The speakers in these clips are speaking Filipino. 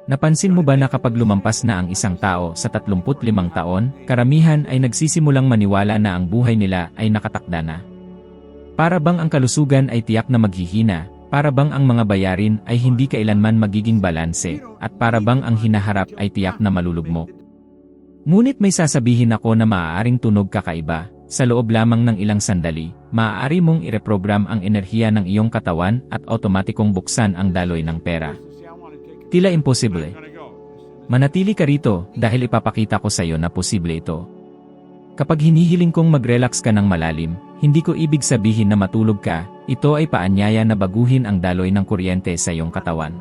Napansin mo ba na kapag lumampas na ang isang tao sa 35 taon, karamihan ay nagsisimulang maniwala na ang buhay nila ay nakatakda na? Para bang ang kalusugan ay tiyak na maghihina, para bang ang mga bayarin ay hindi kailanman magiging balanse, at para bang ang hinaharap ay tiyak na malulugmok? Ngunit may sasabihin ako na maaaring tunog kakaiba. Sa loob lamang ng ilang sandali, maaari mong ireprogram ang enerhiya ng iyong katawan at otomatikong buksan ang daloy ng pera. Tila imposible. Manatili ka rito dahil ipapakita ko sa iyo na posible ito. Kapag hinihiling kong mag-relax ka ng malalim, hindi ko ibig sabihin na matulog ka, ito ay paanyaya na baguhin ang daloy ng kuryente sa iyong katawan.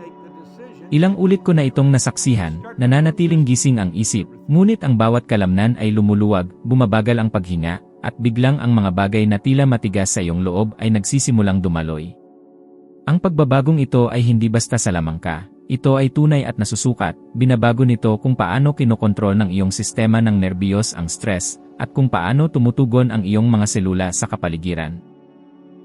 Ilang ulit ko na itong nasaksihan, nananatiling gising ang isip, ngunit ang bawat kalamnan ay lumuluwag, bumabagal ang paghinga, at biglang ang mga bagay na tila matigas sa iyong loob ay nagsisimulang dumaloy. Ang pagbabagong ito ay hindi basta sa lamang ka. Ito ay tunay at nasusukat, binabago nito kung paano kinokontrol ng iyong sistema ng nerbiyos ang stress, at kung paano tumutugon ang iyong mga selula sa kapaligiran.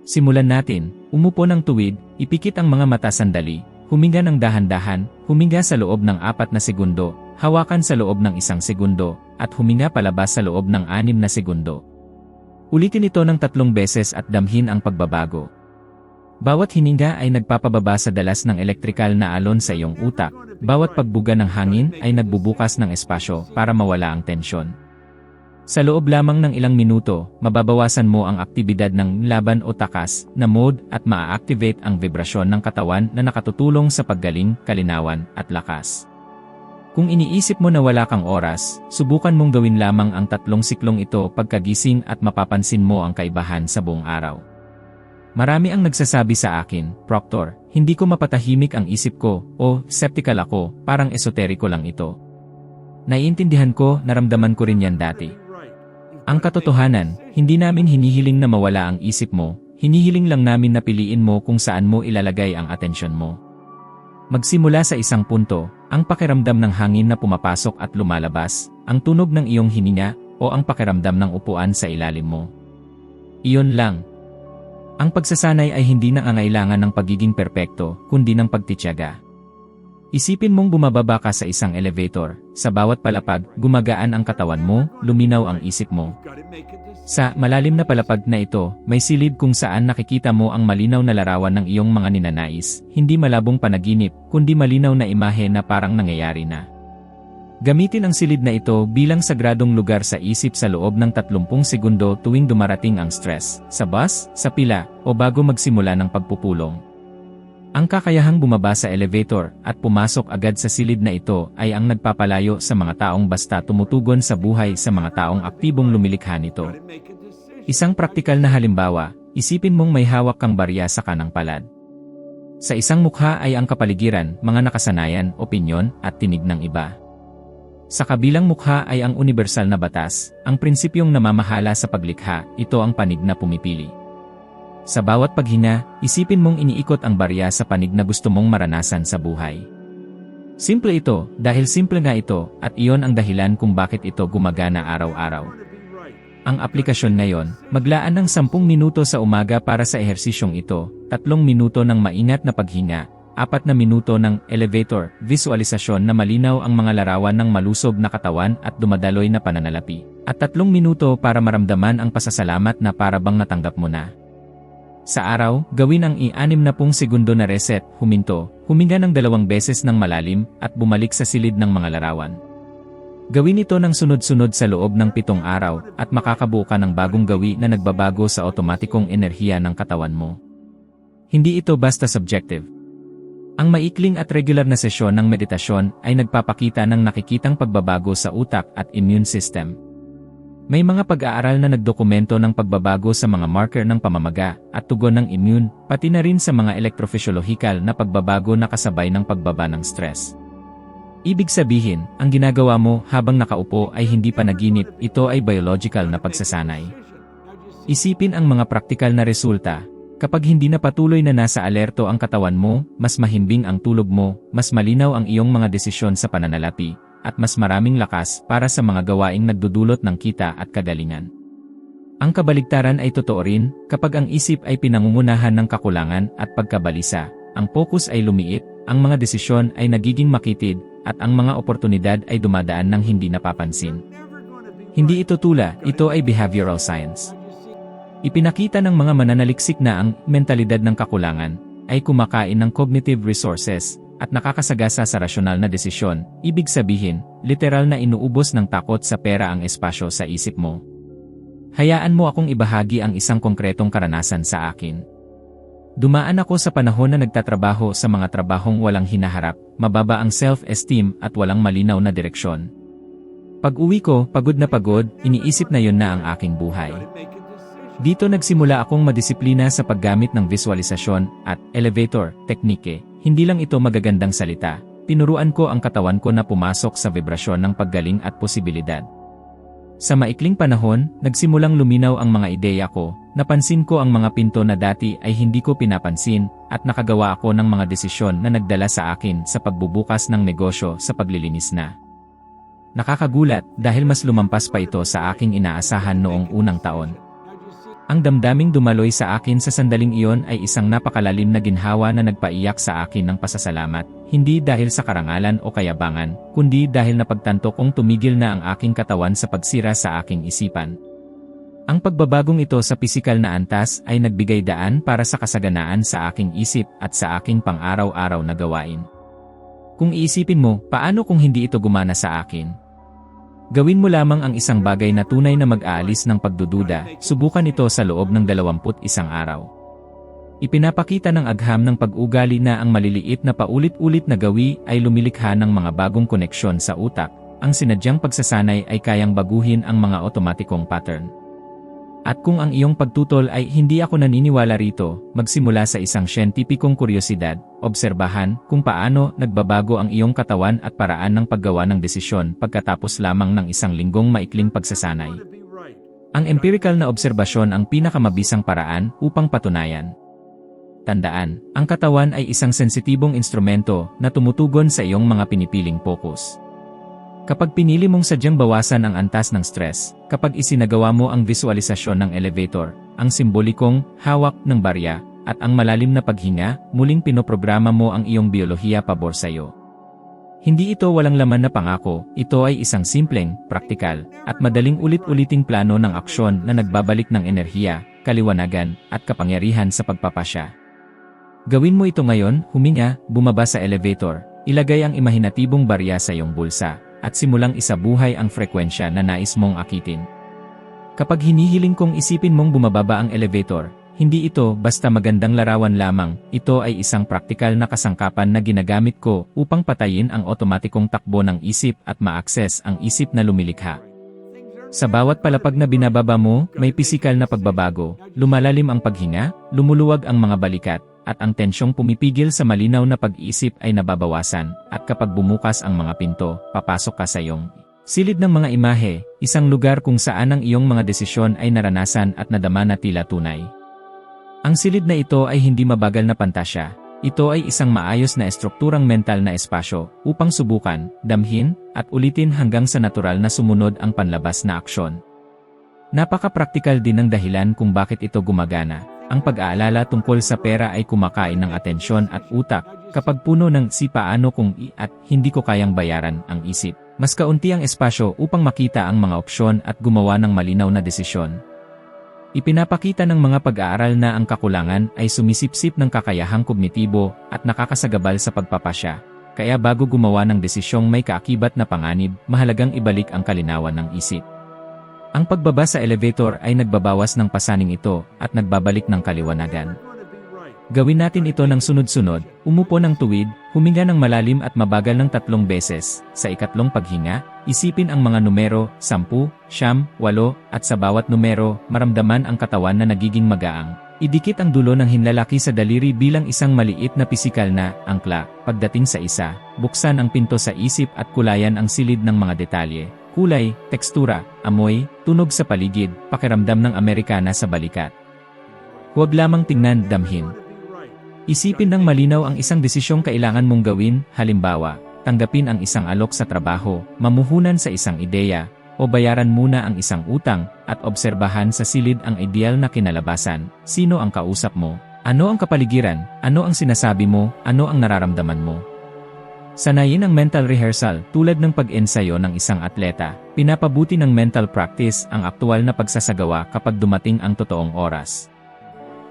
Simulan natin, umupo ng tuwid, ipikit ang mga mata sandali, huminga ng dahan-dahan, huminga sa loob ng 4 na segundo, hawakan sa loob ng 1 segundo, at huminga palabas sa loob ng 6 na segundo. Ulitin ito ng 3 beses at damhin ang pagbabago. Bawat hininga ay nagpapababa sa dalas ng elektrikal na alon sa iyong utak, bawat pagbuga ng hangin ay nagbubukas ng espasyo para mawala ang tensyon. Sa loob lamang ng ilang minuto, mababawasan mo ang aktibidad ng laban o takas na mode at maa-activate ang vibrasyon ng katawan na nakatutulong sa paggaling, kalinawan, at lakas. Kung iniisip mo na wala kang oras, subukan mong gawin lamang ang 3 siklong ito pagkagising at mapapansin mo ang kaibahan sa buong araw. Marami ang nagsasabi sa akin, Proctor, hindi ko mapatahimik ang isip ko, o skeptical ako, parang esoteriko lang ito. Naiintindihan ko, naramdaman ko rin yan dati. Ang katotohanan, hindi namin hinihiling na mawala ang isip mo, hinihiling lang namin na piliin mo kung saan mo ilalagay ang atensyon mo. Magsimula sa isang punto, ang pakiramdam ng hangin na pumapasok at lumalabas, ang tunog ng iyong hininga, o ang pakiramdam ng upuan sa ilalim mo. Iyon lang. Ang pagsasanay ay hindi nangangailangan ng pagiging perpekto, kundi ng pagtitiyaga. Isipin mong bumababa ka sa isang elevator, sa bawat palapag, gumagaan ang katawan mo, luminaw ang isip mo. Sa malalim na palapag na ito, may silid kung saan nakikita mo ang malinaw na larawan ng iyong mga ninanais, hindi malabong panaginip, kundi malinaw na imahe na parang nangyayari na. Gamitin ang silid na ito bilang sagradong lugar sa isip sa loob ng 30 segundo tuwing dumarating ang stress, sa bus, sa pila, o bago magsimula ng pagpupulong. Ang kakayahang bumaba sa elevator at pumasok agad sa silid na ito ay ang nagpapalayo sa mga taong basta tumutugon sa buhay sa mga taong aktibong lumilikha nito. Isang praktikal na halimbawa, isipin mong may hawak kang barya sa kanang palad. Sa isang mukha ay ang kapaligiran, mga nakasanayan, opinyon, at tinig ng iba. Sa kabilang mukha ay ang universal na batas, ang prinsipyong namamahala sa paglikha, ito ang panig na pumipili. Sa bawat paghinga, isipin mong iniikot ang barya sa panig na gusto mong maranasan sa buhay. Simple ito, dahil simple nga ito, at iyon ang dahilan kung bakit ito gumagana araw-araw. Ang aplikasyon ngayon, maglaan ng 10 minuto sa umaga para sa ehersisyong ito, 3 minuto ng maingat na paghinga, 4 na minuto ng elevator, visualisasyon na malinaw ang mga larawan ng malusog na katawan at dumadaloy na pananalapi, at 3 minuto para maramdaman ang pasasalamat na para bang natanggap mo na. Sa araw, gawin ang i-60 segundo na reset, huminto, huminga ng 2 beses ng malalim, at bumalik sa silid ng mga larawan. Gawin ito ng sunod-sunod sa loob ng 7 araw, at makakabuo ka ng bagong gawi na nagbabago sa otomatikong enerhiya ng katawan mo. Hindi ito basta subjective. Ang maikling at regular na sesyon ng meditasyon ay nagpapakita ng nakikitang pagbabago sa utak at immune system. May mga pag-aaral na nagdokumento ng pagbabago sa mga marker ng pamamaga at tugon ng immune, pati na rin sa mga electrophysiological na pagbabago na kasabay ng pagbaba ng stress. Ibig sabihin, ang ginagawa mo habang nakaupo ay hindi panaginip, ito ay biological na pagsasanay. Isipin ang mga praktikal na resulta. Kapag hindi na patuloy na nasa alerto ang katawan mo, mas mahimbing ang tulog mo, mas malinaw ang iyong mga desisyon sa pananalapi, at mas maraming lakas para sa mga gawaing nagdudulot ng kita at kagalingan. Ang kabaligtaran ay totoo rin, kapag ang isip ay pinangungunahan ng kakulangan at pagkabalisa, ang focus ay lumiit, ang mga desisyon ay nagiging makitid, at ang mga oportunidad ay dumadaan ng hindi napapansin. Hindi ito tula, ito ay behavioral science. Ipinakita ng mga mananaliksik na ang mentalidad ng kakulangan ay kumakain ng cognitive resources at nakakasagasa sa rasyonal na desisyon. Ibig sabihin, literal na inuubos ng takot sa pera ang espasyo sa isip mo. Hayaan mo akong ibahagi ang isang konkretong karanasan sa akin. Dumaan ako sa panahon na nagtatrabaho sa mga trabahong walang hinaharap, mababa ang self-esteem at walang malinaw na direksyon. Pag-uwi ko, pagod na pagod, iniisip na yon na ang aking buhay. Dito nagsimula akong madisiplina sa paggamit ng visualisasyon at elevator teknike. Hindi lang ito magagandang salita, tinuruan ko ang katawan ko na pumasok sa vibrasyon ng paggaling at posibilidad. Sa maikling panahon, nagsimulang luminaw ang mga ideya ko, napansin ko ang mga pinto na dati ay hindi ko pinapansin, at nakagawa ako ng mga desisyon na nagdala sa akin sa pagbubukas ng negosyo sa paglilinis na. Nakakagulat dahil mas lumampas pa ito sa aking inaasahan noong unang taon. Ang damdaming dumaloy sa akin sa sandaling iyon ay isang napakalalim na ginhawa na nagpaiyak sa akin ng pasasalamat, hindi dahil sa karangalan o kayabangan, kundi dahil napagtanto kong tumigil na ang aking katawan sa pagsira sa aking isipan. Ang pagbabagong ito sa pisikal na antas ay nagbigay daan para sa kasaganaan sa aking isip at sa aking pang-araw-araw na gawain. Kung iisipin mo, paano kung hindi ito gumana sa akin? Gawin mo lamang ang isang bagay na tunay na mag-aalis ng pagdududa, subukan ito sa loob ng 21 araw. Ipinapakita ng agham ng pag-ugali na ang maliliit na paulit-ulit na gawi ay lumilikha ng mga bagong koneksyon sa utak, ang sinadyang pagsasanay ay kayang baguhin ang mga otomatikong pattern. At kung ang iyong pagtutol ay hindi ako naniniwala rito, magsimula sa isang siyentipikong kuryosidad, obserbahan kung paano nagbabago ang iyong katawan at paraan ng paggawa ng desisyon pagkatapos lamang ng isang linggong maikling pagsasanay. Ang empirical na obserbasyon ang pinakamabisang paraan upang patunayan. Tandaan, ang katawan ay isang sensitibong instrumento na tumutugon sa iyong mga pinipiling focus. Kapag pinili mong sadyang bawasan ang antas ng stress, kapag isinagawa mo ang visualisasyon ng elevator, ang simbolikong hawak ng barya, at ang malalim na paghinga, muling pinoprograma mo ang iyong biolohiya pabor sa iyo. Hindi ito walang laman na pangako, ito ay isang simpleng, praktikal, at madaling ulit-uliting plano ng aksyon na nagbabalik ng enerhiya, kaliwanagan, at kapangyarihan sa pagpapasya. Gawin mo ito ngayon, huminga, bumaba sa elevator, ilagay ang imahinatibong barya sa iyong bulsa, at simulang isabuhay ang frekwensya na nais mong akitin. Kapag hinihiling kong isipin mong bumababa ang elevator, hindi ito basta magandang larawan lamang, ito ay isang praktikal na kasangkapan na ginagamit ko upang patayin ang otomatikong takbo ng isip at ma-access ang isip na lumilikha. Sa bawat palapag na binababa mo, may pisikal na pagbabago, lumalalim ang paghinga, lumuluwag ang mga balikat, at ang tensyong pumipigil sa malinaw na pag-iisip ay nababawasan, at kapag bumukas ang mga pinto, papasok ka sa iyong silid ng mga imahe, isang lugar kung saan ang iyong mga desisyon ay naranasan at nadama na tila tunay. Ang silid na ito ay hindi mabagal na pantasya, ito ay isang maayos na estrukturang mental na espasyo upang subukan, damhin, at ulitin hanggang sa natural na sumunod ang panlabas na aksyon. Napaka-praktikal din ang dahilan kung bakit ito gumagana. Ang pag-aalala tungkol sa pera ay kumakain ng atensyon at utak, kapag puno ng si paano kung at hindi ko kayang bayaran ang isip. Mas kaunti ang espasyo upang makita ang mga opsyon at gumawa ng malinaw na desisyon. Ipinapakita ng mga pag-aaral na ang kakulangan ay sumisipsip ng kakayahang kognitibo at nakakasagabal sa pagpapasya. Kaya bago gumawa ng desisyong may kaakibat na panganib, mahalagang ibalik ang kalinawan ng isip. Ang pagbaba sa elevator ay nagbabawas ng pasaning ito at nagbabalik ng kaliwanagan. Gawin natin ito ng sunod-sunod, umupo ng tuwid, huminga ng malalim at mabagal ng 3 beses. Sa ikatlong paghinga, isipin ang mga numero, 10, 9, 8, at sa bawat numero, maramdaman ang katawan na nagiging magaang. Idikit ang dulo ng hinlalaki sa daliri bilang isang maliit na pisikal na angkla. Pagdating sa isa, buksan ang pinto sa isip at kulayan ang silid ng mga detalye. Kulay, tekstura, amoy, tunog sa paligid, pakiramdam ng Amerikana sa balikat. Huwag lamang tingnan, damhin. Isipin ng malinaw ang isang desisyong kailangan mong gawin, halimbawa, tanggapin ang isang alok sa trabaho, mamuhunan sa isang ideya, o bayaran muna ang isang utang, at obserbahan sa silid ang ideal na kinalabasan. Sino ang kausap mo? Ano ang kapaligiran? Ano ang sinasabi mo? Ano ang nararamdaman mo? Sanayin ang mental rehearsal tulad ng pag-ensayo ng isang atleta. Pinapabuti ng mental practice ang aktual na pagsasagawa kapag dumating ang totoong oras.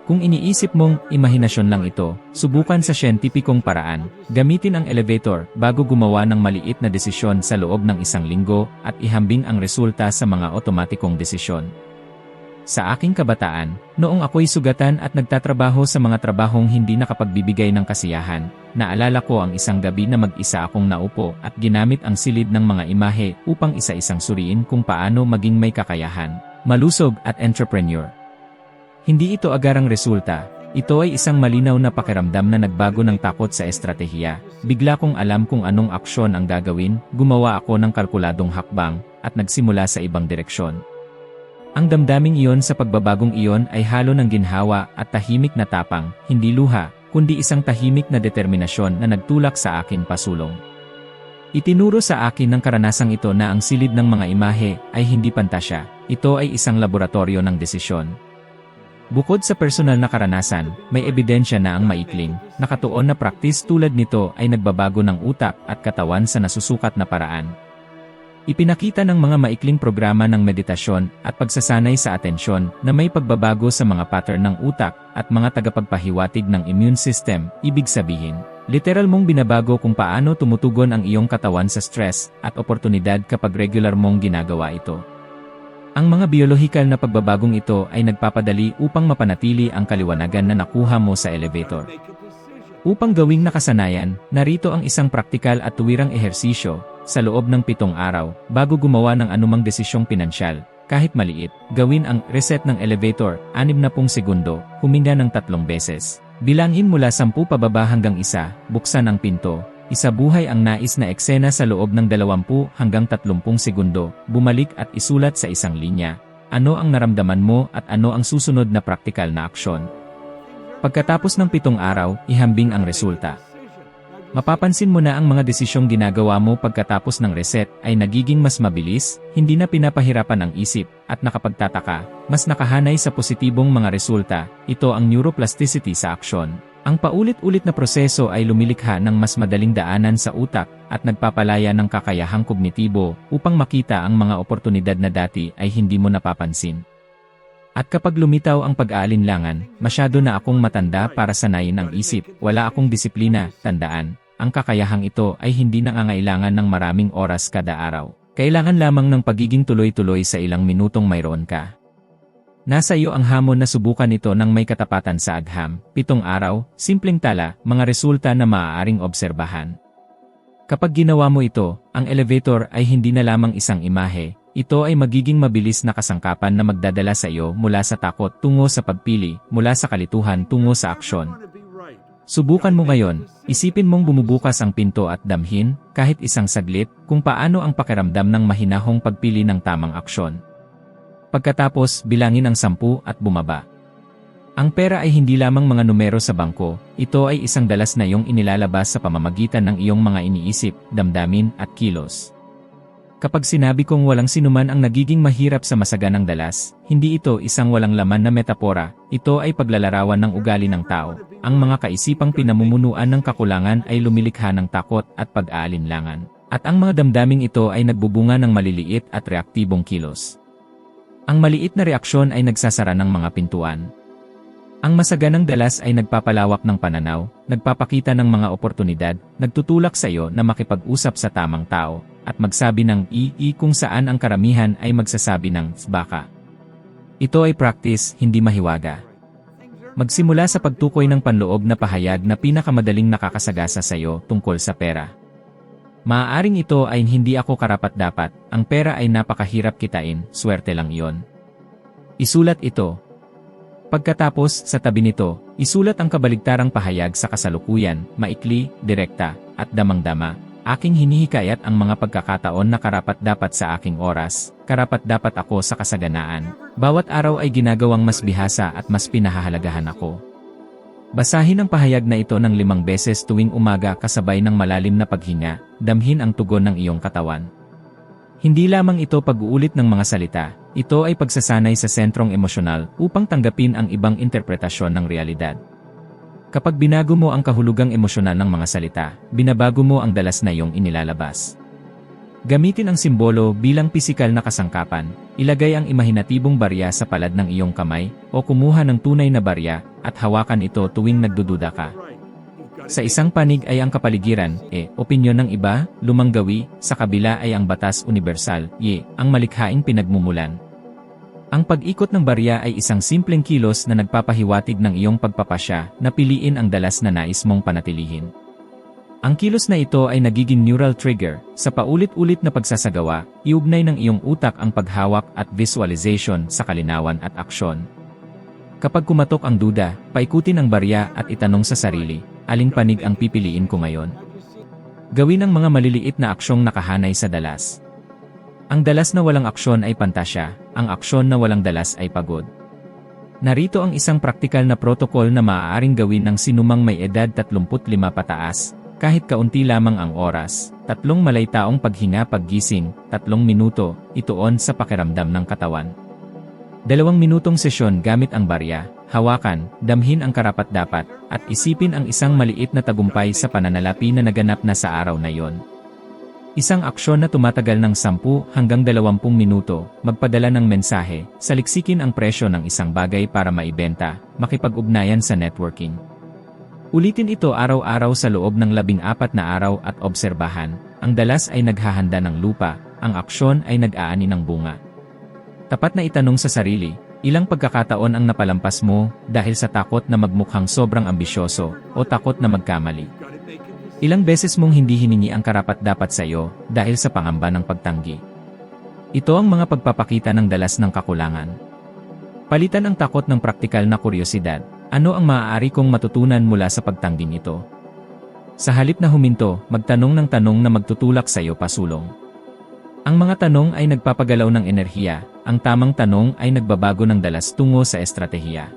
Kung iniisip mong imahinasyon lang ito, subukan sa siyentipikong paraan. Gamitin ang elevator bago gumawa ng maliit na desisyon sa loob ng 1 linggo at ihambing ang resulta sa mga otomatikong desisyon. Sa aking kabataan, noong ako'y sugatan at nagtatrabaho sa mga trabahong hindi nakapagbibigay ng kasiyahan, naalala ko ang isang gabi na mag-isa akong naupo at ginamit ang silid ng mga imahe upang isa-isang suriin kung paano maging may kakayahan, malusog at entrepreneur. Hindi ito agarang resulta, ito ay isang malinaw na pakiramdam na nagbago ng takot sa estratehiya. Bigla kong alam kung anong aksyon ang gagawin, gumawa ako ng kalkuladong hakbang, at nagsimula sa ibang direksyon. Ang damdaming iyon sa pagbabagong iyon ay halo ng ginhawa at tahimik na tapang, hindi luha, kundi isang tahimik na determinasyon na nagtulak sa akin pasulong. Itinuro sa akin ng karanasang ito na ang silid ng mga imahe ay hindi pantasya, ito ay isang laboratorio ng desisyon. Bukod sa personal na karanasan, may ebidensya na ang maikling, nakatuon na praktis tulad nito ay nagbabago ng utak at katawan sa nasusukat na paraan. Ipinakita ng mga maikling programa ng meditasyon at pagsasanay sa atensyon na may pagbabago sa mga pattern ng utak at mga tagapagpahiwatig ng immune system, ibig sabihin, literal mong binabago kung paano tumutugon ang iyong katawan sa stress at oportunidad kapag regular mong ginagawa ito. Ang mga biolohikal na pagbabagong ito ay nagpapadali upang mapanatili ang kaliwanagan na nakuha mo sa elevator. Upang gawing nakasanayan, narito ang isang praktikal at tuwirang ehersisyo. Sa loob ng 7 araw, bago gumawa ng anumang desisyong pinansyal, kahit maliit, gawin ang reset ng elevator, 60 segundo, huminga ng 3 beses. Bilangin mula 10 pababa hanggang 1, buksan ang pinto, isabuhay ang nais na eksena sa loob ng 20 hanggang 30 segundo, bumalik at isulat sa isang linya. Ano ang naramdaman mo at ano ang susunod na praktikal na aksyon? Pagkatapos ng 7 araw, ihambing ang resulta. Mapapansin mo na ang mga desisyong ginagawa mo pagkatapos ng reset ay nagiging mas mabilis, hindi na pinapahirapan ang isip, at nakapagtataka, mas nakahanay sa positibong mga resulta. Ito ang neuroplasticity sa aksyon. Ang paulit-ulit na proseso ay lumilikha ng mas madaling daanan sa utak at nagpapalaya ng kakayahang kognitibo upang makita ang mga oportunidad na dati ay hindi mo napapansin. At kapag lumitaw ang pag-aalinlangan, masyado na akong matanda para sanayin ang isip, wala akong disiplina, tandaan. Ang kakayahang ito ay hindi nangangailangan ng maraming oras kada araw. Kailangan lamang ng pagiging tuloy-tuloy sa ilang minutong mayroon ka. Nasa iyo ang hamon na subukan ito ng may katapatan sa agham. 7 araw, simpleng tala, mga resulta na maaaring obserbahan. Kapag ginawa mo ito, ang elevator ay hindi na lamang isang imahe. Ito ay magiging mabilis na kasangkapan na magdadala sa iyo mula sa takot tungo sa pagpili, mula sa kalituhan tungo sa aksyon. Subukan mo ngayon, isipin mong bumubukas ang pinto at damhin, kahit isang saglit, kung paano ang pakiramdam ng mahinahong pagpili ng tamang aksyon. Pagkatapos, bilangin ang 10 at bumaba. Ang pera ay hindi lamang mga numero sa bangko, ito ay isang dalas na iyong inilalabas sa pamamagitan ng iyong mga iniisip, damdamin at kilos. Kapag sinabi kong walang sinuman ang nagiging mahirap sa masaganang dalas, hindi ito isang walang laman na metapora, ito ay paglalarawan ng ugali ng tao. Ang mga kaisipang pinamumunuan ng kakulangan ay lumilikha ng takot at pag-aalinlangan. At ang mga damdaming ito ay nagbubunga ng maliliit at reaktibong kilos. Ang maliit na reaksyon ay nagsasara ng mga pintuan. Ang masaganang dalas ay nagpapalawak ng pananaw, nagpapakita ng mga oportunidad, nagtutulak sa iyo na makipag-usap sa tamang tao, at magsabi ng kung saan ang karamihan ay magsasabi ng baka. Ito ay practice, hindi mahiwaga. Magsimula sa pagtukoy ng panloob na pahayag na pinakamadaling nakakasagasa sa iyo tungkol sa pera. Maaaring ito ay hindi ako karapat-dapat, ang pera ay napakahirap kitain, swerte lang iyon. Isulat ito. Pagkatapos, sa tabi nito, isulat ang kabaligtarang pahayag sa kasalukuyan, maikli, direkta, at damang-dama. Aking hinihikayat ang mga pagkakataon na karapat-dapat sa aking oras, karapat-dapat ako sa kasaganaan. Bawat araw ay ginagawang mas bihasa at mas pinahahalagahan ako. Basahin ang pahayag na ito ng 5 beses tuwing umaga kasabay ng malalim na paghinga, damhin ang tugon ng iyong katawan. Hindi lamang ito pag-uulit ng mga salita, ito ay pagsasanay sa sentrong emosyonal upang tanggapin ang ibang interpretasyon ng realidad. Kapag binago mo ang kahulugang emosyonal ng mga salita, binabago mo ang dalas na iyong inilalabas. Gamitin ang simbolo bilang pisikal na kasangkapan, ilagay ang imahinatibong barya sa palad ng iyong kamay, o kumuha ng tunay na barya, at hawakan ito tuwing nagdududa ka. Sa isang panig ay ang kapaligiran, opinyon ng iba, lumang gawi, sa kabila ay ang batas universal, ang malikhaing pinagmumulan. Ang pag-ikot ng barya ay isang simpleng kilos na nagpapahiwatig ng iyong pagpapasya na piliin ang dalas na nais mong panatilihin. Ang kilos na ito ay nagiging neural trigger, sa paulit-ulit na pagsasagawa, iugnay ng iyong utak ang paghawak at visualization sa kalinawan at aksyon. Kapag kumatok ang duda, paikutin ang barya at itanong sa sarili, aling panig ang pipiliin ko ngayon? Gawin ang mga maliliit na aksyong nakahanay sa dalas. Ang dalas na walang aksyon ay pantasya, ang aksyon na walang dalas ay pagod. Narito ang isang praktikal na protokol na maaaring gawin ng sinumang may edad 35 pataas, kahit kaunti lamang ang oras, 3 malaytaong paghinga paggising, 3 minuto, ituon sa pakiramdam ng katawan. 2 minutong sesyon gamit ang barya, hawakan, damhin ang karapat-dapat, at isipin ang isang maliit na tagumpay sa pananalapi na naganap na sa araw na iyon. Isang aksyon na tumatagal ng 10 hanggang 20 minuto, magpadala ng mensahe, saliksikin ang presyo ng isang bagay para maibenta, makipag-ugnayan sa networking. Ulitin ito araw-araw sa loob ng 14 na araw at obserbahan, ang dalas ay naghahanda ng lupa, ang aksyon ay nag-aani ng bunga. Tapat na itanong sa sarili, ilang pagkakataon ang napalampas mo dahil sa takot na magmukhang sobrang ambisyoso o takot na magkamali? Ilang beses mong hindi hiningi ang karapat-dapat sa iyo dahil sa pangamba ng pagtanggi? Ito ang mga pagpapakita ng dalas ng kakulangan. Palitan ang takot ng praktikal na kuryosidad. Ano ang maaari kong matutunan mula sa pagtangging ito? Sa halip na huminto, magtanong ng tanong na magtutulak sa iyo pasulong. Ang mga tanong ay nagpapagalaw ng enerhiya, ang tamang tanong ay nagbabago ng dalas tungo sa estratehiya.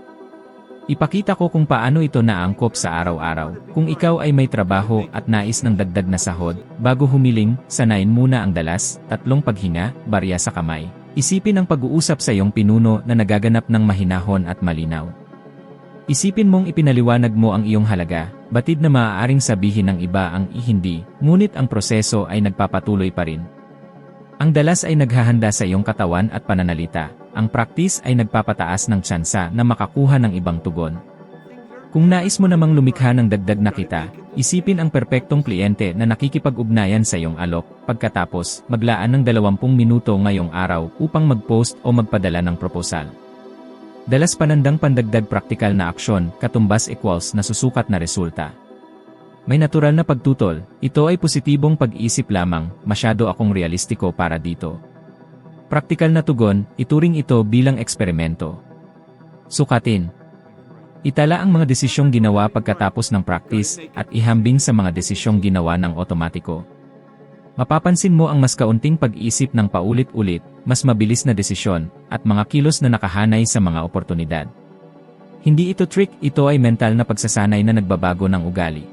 Ipakita ko kung paano ito naangkop sa araw-araw. Kung ikaw ay may trabaho at nais ng dagdag na sahod, bago humiling, sanayin muna ang dalas, 3 paghinga, barya sa kamay. Isipin ang pag-uusap sa iyong pinuno na nagaganap ng mahinahon at malinaw. Isipin mong ipinaliwanag mo ang iyong halaga, batid na maaaring sabihin ng iba ang hindi, ngunit ang proseso ay nagpapatuloy pa rin. Ang dalas ay naghahanda sa iyong katawan at pananalita, ang praktis ay nagpapataas ng tsansa na makakuha ng ibang tugon. Kung nais mo namang lumikha ng dagdag na kita, isipin ang perpektong kliyente na nakikipag-ugnayan sa iyong alok, pagkatapos, maglaan ng 20 minuto ngayong araw upang mag-post o magpadala ng proposal. Dalas panandang pandagdag praktikal na aksyon, katumbas equals na susukat na resulta. May natural na pagtutol, ito ay positibong pag-isip lamang, masyado akong realistiko para dito. Praktikal na tugon, ituring ito bilang eksperimento. Sukatin. Itala ang mga desisyong ginawa pagkatapos ng practice at ihambing sa mga desisyong ginawa ng otomatiko. Mapapansin mo ang mas kaunting pag-isip ng paulit-ulit, mas mabilis na desisyon, at mga kilos na nakahanay sa mga oportunidad. Hindi ito trick, ito ay mental na pagsasanay na nagbabago ng ugali.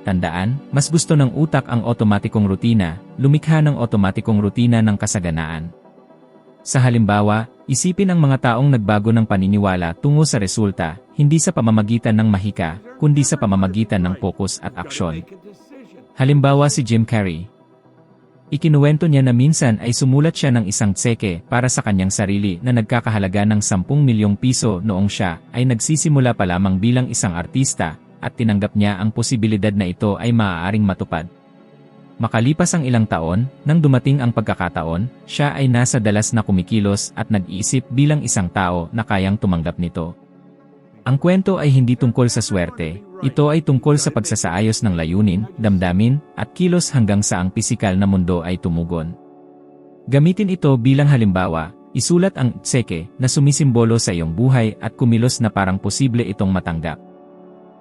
Tandaan, mas gusto ng utak ang otomatikong rutina, lumikha ng otomatikong rutina ng kasaganaan. Sa halimbawa, isipin ang mga taong nagbago ng paniniwala tungo sa resulta, hindi sa pamamagitan ng mahika, kundi sa pamamagitan ng fokus at aksyon. Halimbawa si Jim Carrey. Ikinuwento niya na minsan ay sumulat siya ng isang tseke para sa kanyang sarili na nagkakahalaga ng 10 milyong piso noong siya ay nagsisimula pa lamang bilang isang artista at tinanggap niya ang posibilidad na ito ay maaaring matupad. Makalipas ang ilang taon, nang dumating ang pagkakataon, siya ay nasa dalas na kumikilos at nag-iisip bilang isang tao na kayang tumanggap nito. Ang kwento ay hindi tungkol sa swerte, ito ay tungkol sa pagsasaayos ng layunin, damdamin, at kilos hanggang sa ang pisikal na mundo ay tumugon. Gamitin ito bilang halimbawa, isulat ang tseke na sumisimbolo sa iyong buhay at kumilos na parang posible itong matanggap.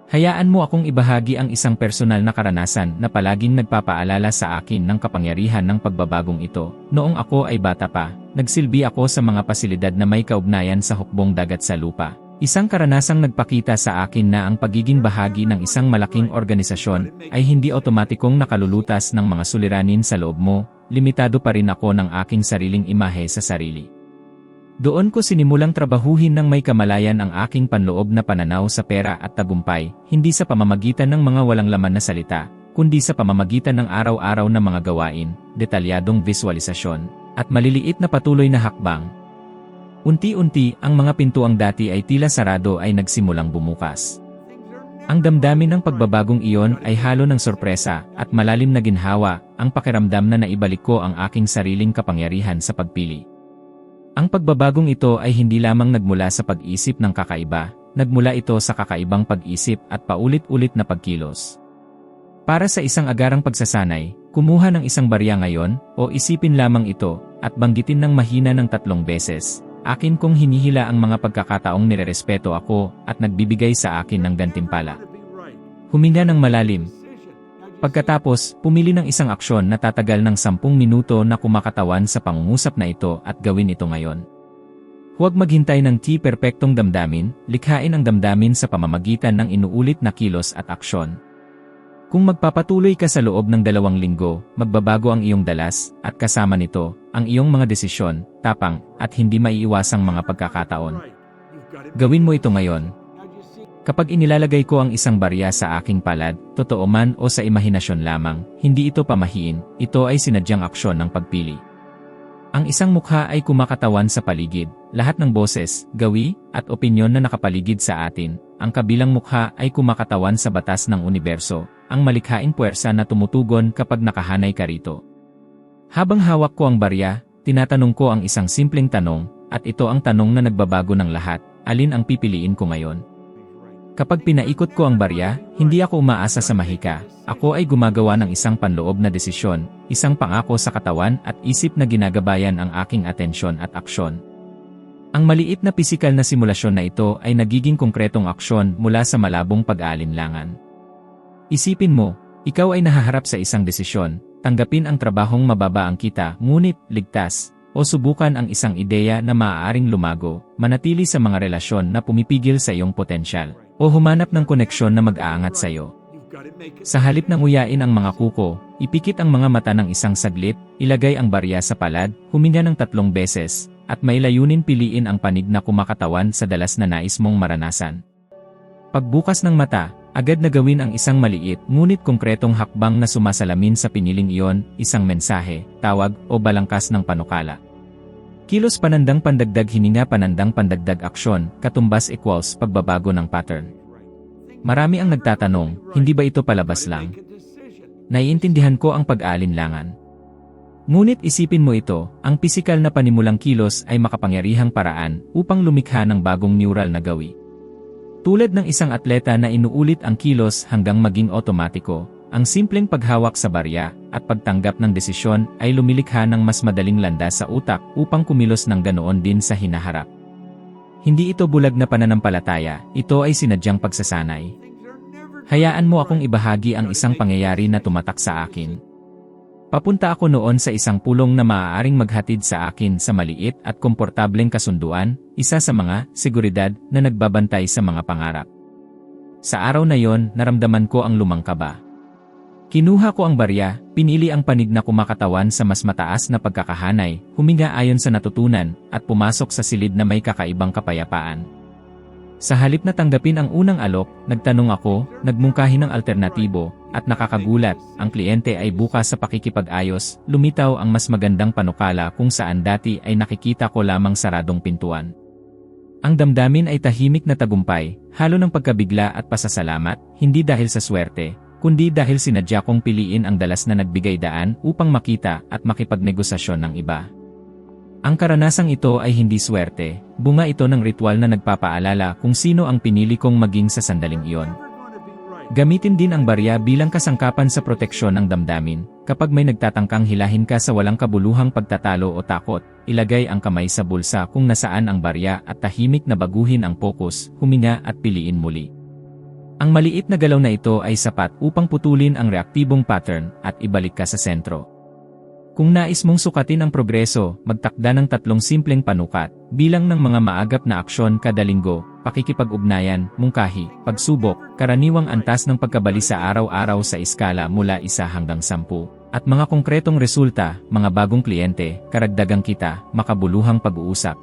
Hayaan mo akong ibahagi ang isang personal na karanasan na palaging nagpapaalala sa akin ng kapangyarihan ng pagbabagong ito. Noong ako ay bata pa, nagsilbi ako sa mga pasilidad na may kaugnayan sa hukbong dagat sa lupa. Isang karanasang nagpakita sa akin na ang pagiging bahagi ng isang malaking organisasyon ay hindi otomatikong nakalulutas ng mga suliranin sa loob mo, limitado pa rin ako ng aking sariling imahe sa sarili. Doon ko sinimulang trabahuhin ng may kamalayan ang aking panloob na pananaw sa pera at tagumpay, hindi sa pamamagitan ng mga walang laman na salita, kundi sa pamamagitan ng araw-araw na mga gawain, detalyadong visualisasyon, at maliliit na patuloy na hakbang. Unti-unti, ang mga pintuang dati ay tila sarado ay nagsimulang bumukas. Ang damdamin ng pagbabagong iyon ay halo ng sorpresa at malalim na ginhawa, ang pakiramdam na naibalik ko ang aking sariling kapangyarihan sa pagpili. Ang pagbabagong ito ay hindi lamang nagmula sa pag-isip ng kakaiba, nagmula ito sa kakaibang pag-isip at paulit-ulit na pagkilos. Para sa isang agarang pagsasanay, kumuha ng isang barya ngayon, o isipin lamang ito, at banggitin ng mahina ng 3 beses. Akin kong hinihila ang mga pagkakataong nirerespeto ako at nagbibigay sa akin ng gantimpala. Huminga ng malalim. Pagkatapos, pumili ng isang aksyon na tatagal ng 10 minuto na kumakatawan sa pangungusap na ito at gawin ito ngayon. Huwag maghintay ng perpektong damdamin, likhain ang damdamin sa pamamagitan ng inuulit na kilos at aksyon. Kung magpapatuloy ka sa loob ng 2 linggo, magbabago ang iyong dalas, at kasama nito, ang iyong mga desisyon, tapang, at hindi maiiwasang mga pagkakataon. Gawin mo ito ngayon. Kapag inilalagay ko ang isang barya sa aking palad, totoo man o sa imahinasyon lamang, hindi ito pamahiin, ito ay sinadyang aksyon ng pagpili. Ang isang mukha ay kumakatawan sa paligid, lahat ng boses, gawi, at opinyon na nakapaligid sa atin. Ang kabilang mukha ay kumakatawan sa batas ng universo, ang malikhaing puwersa na tumutugon kapag nakahanay ka rito. Habang hawak ko ang barya, tinatanong ko ang isang simpleng tanong, at ito ang tanong na nagbabago ng lahat, alin ang pipiliin ko ngayon? Kapag pinaikot ko ang barya, hindi ako umaasa sa mahika. Ako ay gumagawa ng isang panloob na desisyon, isang pangako sa katawan at isip na ginagabayan ang aking atensyon at aksyon. Ang maliit na pisikal na simulasyon na ito ay nagiging konkretong aksyon mula sa malabong pag-aalinlangan. Isipin mo, ikaw ay nahaharap sa isang desisyon, tanggapin ang trabahong mababa ang kita, ngunit ligtas, o subukan ang isang ideya na maaaring lumago, manatili sa mga relasyon na pumipigil sa iyong potensyal, o humanap ng koneksyon na mag-aangat sa iyo. Sa halip ng uyain ang mga kuko, ipikit ang mga mata ng isang saglit, ilagay ang barya sa palad, huminga ng 3 beses, at may layunin piliin ang panig na kumakatawan sa dalas na nais mong maranasan. Pagbukas ng mata, agad na gawin ang isang maliit ngunit konkretong hakbang na sumasalamin sa piniling iyon, isang mensahe, tawag, o balangkas ng panukala. Kilos panandang pandagdag hininga panandang pandagdag aksyon, katumbas equals pagbabago ng pattern. Marami ang nagtatanong, hindi ba ito palabas lang? Naiintindihan ko ang pag-aalinlangan. Ngunit isipin mo ito, ang pisikal na panimulang kilos ay makapangyarihang paraan upang lumikha ng bagong neural na gawi. Tulad ng isang atleta na inuulit ang kilos hanggang maging otomatiko, ang simpleng paghawak sa barya at pagtanggap ng desisyon ay lumilikha ng mas madaling landas sa utak upang kumilos ng ganoon din sa hinaharap. Hindi ito bulag na pananampalataya, ito ay sinadyang pagsasanay. Hayaan mo akong ibahagi ang isang pangyayari na tumatak sa akin. Papunta ako noon sa isang pulong na maaaring maghatid sa akin sa maliit at komportableng kasunduan, isa sa mga seguridad na nagbabantay sa mga pangarap. Sa araw na yon, naramdaman ko ang lumang kaba. Kinuha ko ang barya, pinili ang panig na kumakatawan sa mas mataas na pagkakahanay, huminga ayon sa natutunan, at pumasok sa silid na may kakaibang kapayapaan. Sa halip na tanggapin ang unang alok, nagtanong ako, nagmungkahi ng alternatibo, at nakakagulat, ang kliyente ay bukas sa pakikipag-ayos, lumitaw ang mas magandang panukala kung saan dati ay nakikita ko lamang saradong pintuan. Ang damdamin ay tahimik na tagumpay, halo ng pagkabigla at pasasalamat, hindi dahil sa swerte, kundi dahil sinadya kong piliin ang dalas na nagbigay daan upang makita at makipagnegosasyon ng iba. Ang karanasang ito ay hindi swerte, bunga ito ng ritual na nagpapaalala kung sino ang pinili kong maging sa sandaling iyon. Gamitin din ang barya bilang kasangkapan sa proteksyon ng damdamin. Kapag may nagtatangkang hilahin ka sa walang kabuluhang pagtatalo o takot, ilagay ang kamay sa bulsa kung nasaan ang barya at tahimik na baguhin ang focus, huminga at piliin muli. Ang maliit na galaw na ito ay sapat upang putulin ang reaktibong pattern at ibalik ka sa sentro. Kung nais mong sukatin ang progreso, magtakda ng 3 simpleng panukat, bilang ng mga maagap na aksyon kada linggo, pakikipag-ugnayan, mungkahi, pagsubok, karaniwang antas ng pagkabali sa araw-araw sa iskala mula 1 hanggang 10, at mga konkretong resulta, mga bagong kliyente, karagdagang kita, makabuluhang pag-uusap.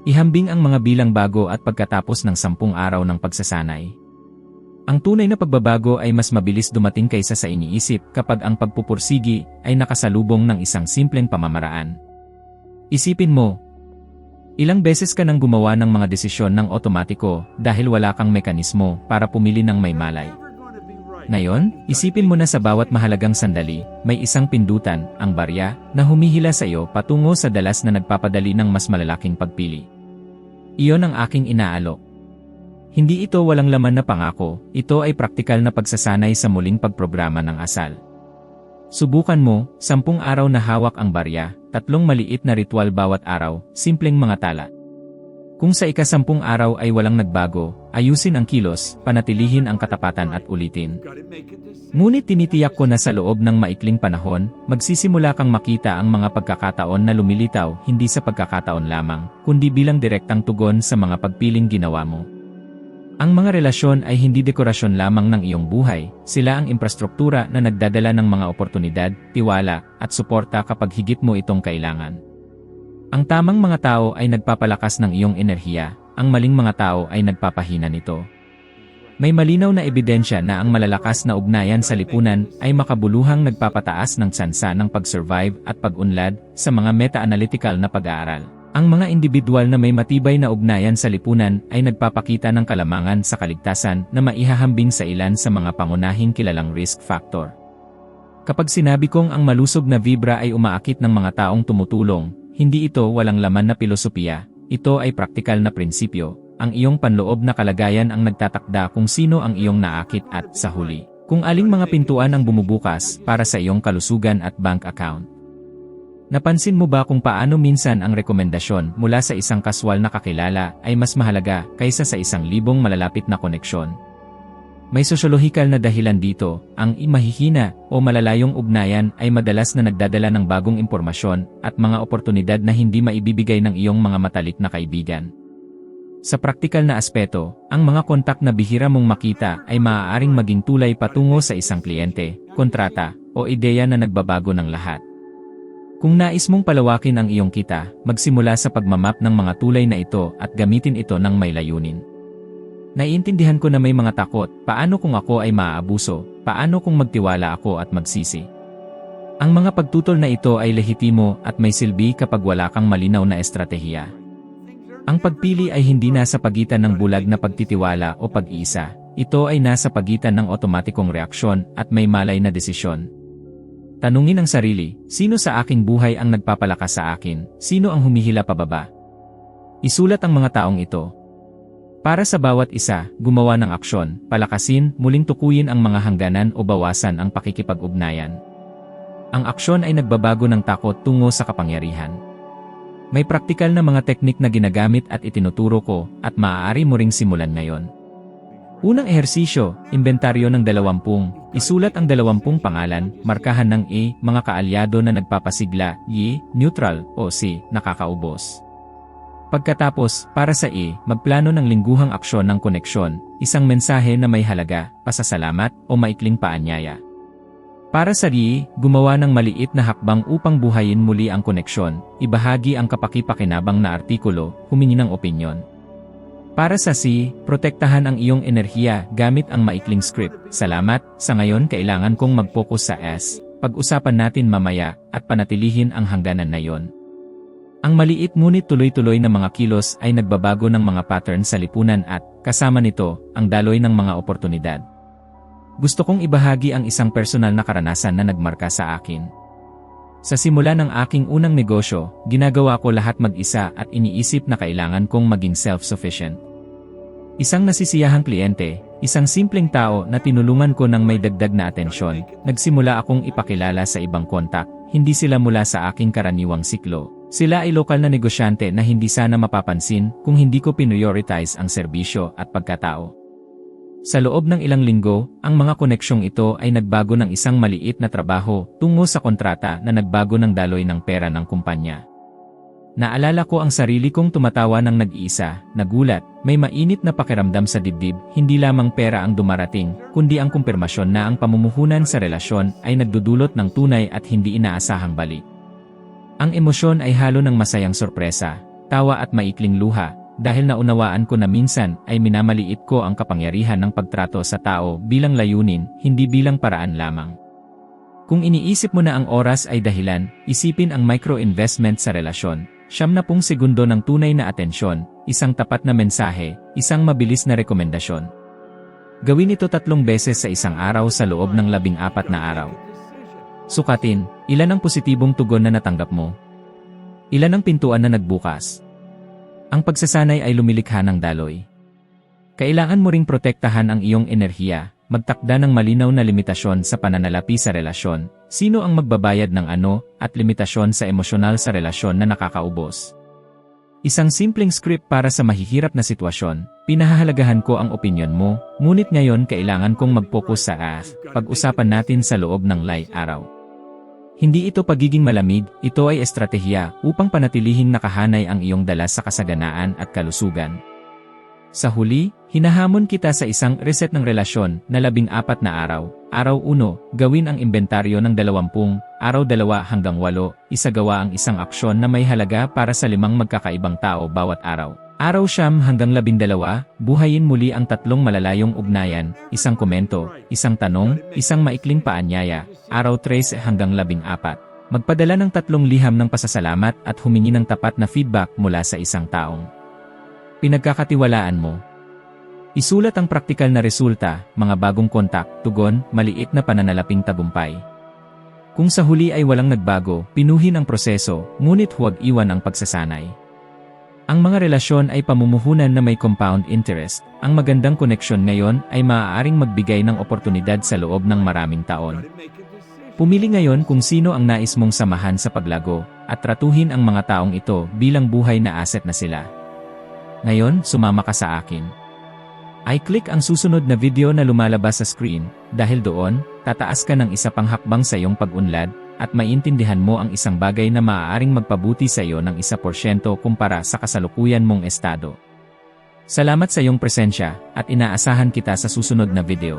Ihambing ang mga bilang bago at pagkatapos ng 10 araw ng pagsasanay. Ang tunay na pagbabago ay mas mabilis dumating kaysa sa iniisip kapag ang pagpupursigi ay nakasalubong ng isang simpleng pamamaraan. Isipin mo, ilang beses ka nang gumawa ng mga desisyon ng otomatiko dahil wala kang mekanismo para pumili ng may malay. Ngayon, isipin mo na sa bawat mahalagang sandali, may isang pindutan, ang barya, na humihila sa iyo patungo sa dalas na nagpapadali ng mas malalaking pagpili. Iyon ang aking inaalok. Hindi ito walang laman na pangako, ito ay praktikal na pagsasanay sa muling pagprograma ng asal. Subukan mo, 10 araw na hawak ang barya, 3 maliit na ritual bawat araw, simpleng mga tala. Kung sa ika-10 araw ay walang nagbago, ayusin ang kilos, panatilihin ang katapatan at ulitin. Ngunit tinitiyak ko na sa loob ng maikling panahon, magsisimula kang makita ang mga pagkakataon na lumilitaw hindi sa pagkakataon lamang, kundi bilang direktang tugon sa mga pagpiling ginawa mo. Ang mga relasyon ay hindi dekorasyon lamang ng iyong buhay, sila ang infrastruktura na nagdadala ng mga oportunidad, tiwala, at suporta kapag higit mo itong kailangan. Ang tamang mga tao ay nagpapalakas ng iyong enerhiya, ang maling mga tao ay nagpapahina nito. May malinaw na ebidensya na ang malalakas na ugnayan sa lipunan ay makabuluhang nagpapataas ng tsansa ng pag-survive at pag-unlad sa mga meta-analytical na pag-aaral. Ang mga individual na may matibay na ugnayan sa lipunan ay nagpapakita ng kalamangan sa kaligtasan na maihahambing sa ilan sa mga pangunahing kilalang risk factor. Kapag sinabi kong ang malusog na vibra ay umaakit ng mga taong tumutulong, hindi ito walang laman na pilosopiya, ito ay praktikal na prinsipyo. Ang iyong panloob na kalagayan ang nagtatakda kung sino ang iyong naakit at, sa huli, kung aling mga pintuan ang bumubukas para sa iyong kalusugan at bank account. Napansin mo ba kung paano minsan ang rekomendasyon mula sa isang kaswal na kakilala ay mas mahalaga kaysa sa 1,000 malalapit na koneksyon? May sosyolohikal na dahilan dito, ang mahihina o malalayong ugnayan ay madalas na nagdadala ng bagong impormasyon at mga oportunidad na hindi maibibigay ng iyong mga matalik na kaibigan. Sa praktikal na aspeto, ang mga kontak na bihira mong makita ay maaaring maging tulay patungo sa isang kliyente, kontrata, o ideya na nagbabago ng lahat. Kung nais mong palawakin ang iyong kita, magsimula sa pagmamap ng mga tulay na ito at gamitin ito ng may layunin. Naiintindihan ko na may mga takot, paano kung ako ay maaabuso, paano kung magtiwala ako at magsisi. Ang mga pagtutol na ito ay lehitimo at may silbi kapag wala kang malinaw na estratehiya. Ang pagpili ay hindi nasa pagitan ng bulag na pagtitiwala o pag-iisa, ito ay nasa pagitan ng otomatikong reaksyon at may malay na desisyon. Tanungin ang sarili, sino sa aking buhay ang nagpapalakas sa akin, sino ang humihila pababa? Isulat ang mga taong ito. Para sa bawat isa, gumawa ng aksyon, palakasin, muling tukuyin ang mga hangganan o bawasan ang pakikipag-ugnayan. Ang aksyon ay nagbabago ng takot tungo sa kapangyarihan. May praktikal na mga teknik na ginagamit at itinuturo ko, at maaari mo ring simulan ngayon. Unang ehersisyo, imbentaryo ng 20, isulat ang 20 pangalan, markahan ng A, mga kaalyado na nagpapasigla, Y, neutral, o C, nakakaubos. Pagkatapos, para sa E, magplano ng lingguhang aksyon ng koneksyon, isang mensahe na may halaga, pasasalamat, o maikling paanyaya. Para sa D, gumawa ng maliit na hakbang upang buhayin muli ang koneksyon, ibahagi ang kapaki-pakinabang na artikulo, humingi ng opinyon. Para sa C, protektahan ang iyong enerhiya gamit ang maikling script. Salamat, sa ngayon kailangan kong mag-focus sa S. Pag-usapan natin mamaya, at panatilihin ang hangganan na yon. Ang maliit ngunit tuloy-tuloy na mga kilos ay nagbabago ng mga pattern sa lipunan at, kasama nito, ang daloy ng mga oportunidad. Gusto kong ibahagi ang isang personal na karanasan na nagmarka sa akin. Sa simula ng aking unang negosyo, ginagawa ko lahat mag-isa at iniisip na kailangan kong maging self-sufficient. Isang nasisiyahang kliyente, isang simpleng tao na tinulungan ko ng may dagdag na atensyon, nagsimula akong ipakilala sa ibang kontak, hindi sila mula sa aking karaniwang siklo. Sila ay lokal na negosyante na hindi sana mapapansin kung hindi ko prioritize ang serbisyo at pagkatao. Sa loob ng ilang linggo, ang mga koneksyong ito ay nagbago ng isang maliit na trabaho tungo sa kontrata na nagbago ng daloy ng pera ng kumpanya. Naalala ko ang sarili kong tumatawa ng nag-iisa, nagulat, may mainit na pakiramdam sa dibdib, hindi lamang pera ang dumarating, kundi ang kumpirmasyon na ang pamumuhunan sa relasyon ay nagdudulot ng tunay at hindi inaasahang balik. Ang emosyon ay halo ng masayang sorpresa, tawa at maikling luha, dahil naunawaan ko na minsan ay minamaliit ko ang kapangyarihan ng pagtrato sa tao bilang layunin, hindi bilang paraan lamang. Kung iniisip mo na ang oras ay dahilan, isipin ang micro-investment sa relasyon. 70 segundo ng tunay na atensyon, isang tapat na mensahe, isang mabilis na rekomendasyon. Gawin ito 3 beses sa isang araw sa loob ng 14 na araw. Sukatin, ilan ang positibong tugon na natanggap mo? Ilan ang pintuan na nagbukas? Ang pagsasanay ay lumilikha ng daloy. Kailangan mo ring protektahan ang iyong enerhiya, magtakda ng malinaw na limitasyon sa pananalapi sa relasyon, sino ang magbabayad ng ano, at limitasyon sa emosyonal sa relasyon na nakakaubos. Isang simpleng script para sa mahihirap na sitwasyon, pinahahalagahan ko ang opinyon mo, ngunit ngayon kailangan kong mag-focus sa pag-usapan natin sa loob ng araw. Hindi ito pagiging malamig, ito ay estratehiya upang panatilihing nakahanay ang iyong dala sa kasaganaan at kalusugan. Sa huli, hinahamon kita sa isang reset ng relasyon na 14 na araw. Araw 1, gawin ang inventaryo ng 20, araw 2 hanggang 8, isagawa ang isang aksyon na may halaga para sa 5 magkakaibang tao bawat araw. Araw 9 hanggang 12, buhayin muli ang 3 malalayong ugnayan, isang komento, isang tanong, isang maikling paanyaya. Araw 13 hanggang 14, magpadala ng 3 liham ng pasasalamat at humingi ng tapat na feedback mula sa isang taong pinagkakatiwalaan mo. Isulat ang praktikal na resulta, mga bagong kontak, tugon, maliit na pananalaping tagumpay. Kung sa huli ay walang nagbago, pinuhin ang proseso, ngunit huwag iwan ang pagsasanay. Ang mga relasyon ay pamumuhunan na may compound interest. Ang magandang koneksyon ngayon ay maaaring magbigay ng oportunidad sa loob ng maraming taon. Pumili ngayon kung sino ang nais mong samahan sa paglago, at tratuhin ang mga taong ito bilang buhay na asset na sila. Ngayon, sumama ka sa akin. I-click ang susunod na video na lumalabas sa screen, dahil doon, tataas ka ng isa pang hakbang sa iyong pag-unlad, at maintindihan mo ang isang bagay na maaaring magpabuti sa iyo ng 1% kumpara sa kasalukuyan mong estado. Salamat sa iyong presensya, at inaasahan kita sa susunod na video.